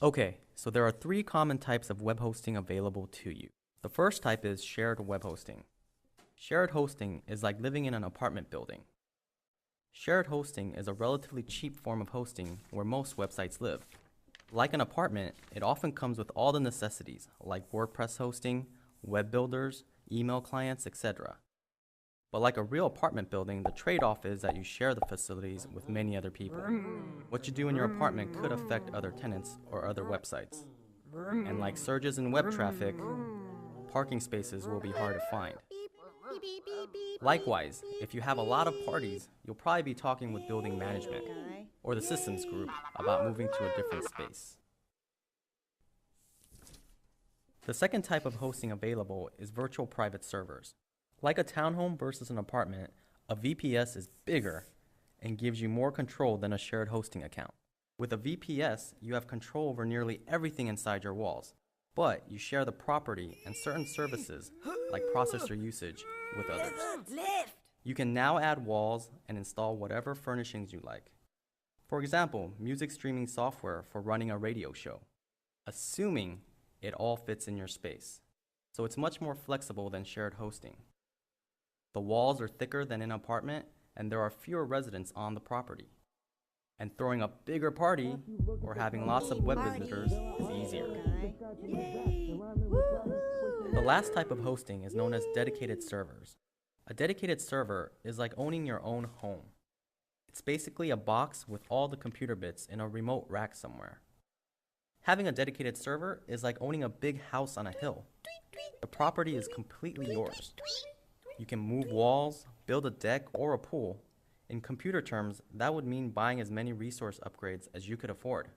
Okay, so there are three common types of web hosting available to you. The first type is shared web hosting. Shared hosting is like living in an apartment building. Shared hosting is a relatively cheap form of hosting where most websites live. Like an apartment, it often comes with all the necessities like WordPress hosting, web builders, email clients, etc. But like a real apartment building, the trade-off is that you share the facilities with many other people. What you do in your apartment could affect other tenants or other websites. And like surges in web traffic, parking spaces will be hard to find. Likewise, if you have a lot of parties, you'll probably be talking with building management or the systems group about moving to a different space. The second type of hosting available is virtual private servers. Like a townhome versus an apartment, a VPS is bigger and gives you more control than a shared hosting account. With a VPS, you have control over nearly everything inside your walls, but you share the property and certain services like processor usage with others. You can now add walls and install whatever furnishings you like. For example, music streaming software for running a radio show, assuming it all fits in your space. So it's much more flexible than shared hosting. The walls are thicker than in an apartment, and there are fewer residents on the property. And throwing a bigger party or having lots of web visitors is easier. The last type of hosting is known as dedicated servers. A dedicated server is like owning your own home. It's basically a box with all the computer bits in a remote rack somewhere. Having a dedicated server is like owning a big house on a hill. The property is completely yours. You can move walls, build a deck or a pool. In computer terms, that would mean buying as many resource upgrades as you could afford.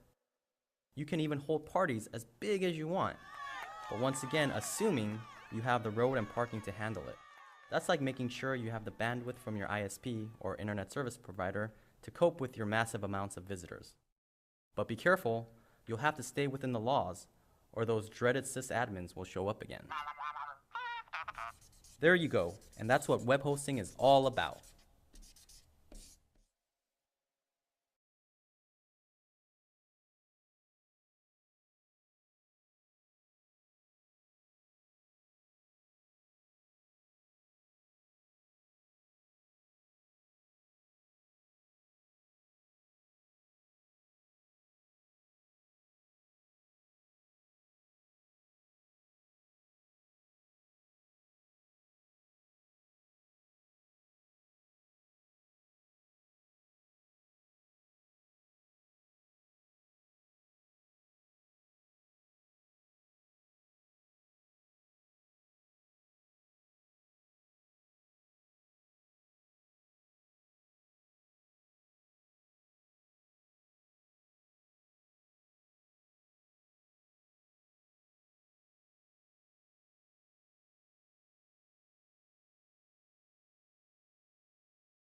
You can even hold parties as big as you want, but once again, assuming you have the road and parking to handle it. That's like making sure you have the bandwidth from your ISP or internet service provider to cope with your massive amounts of visitors. But be careful, you'll have to stay within the laws, or those dreaded sysadmins will show up again. There you go, and that's what web hosting is all about.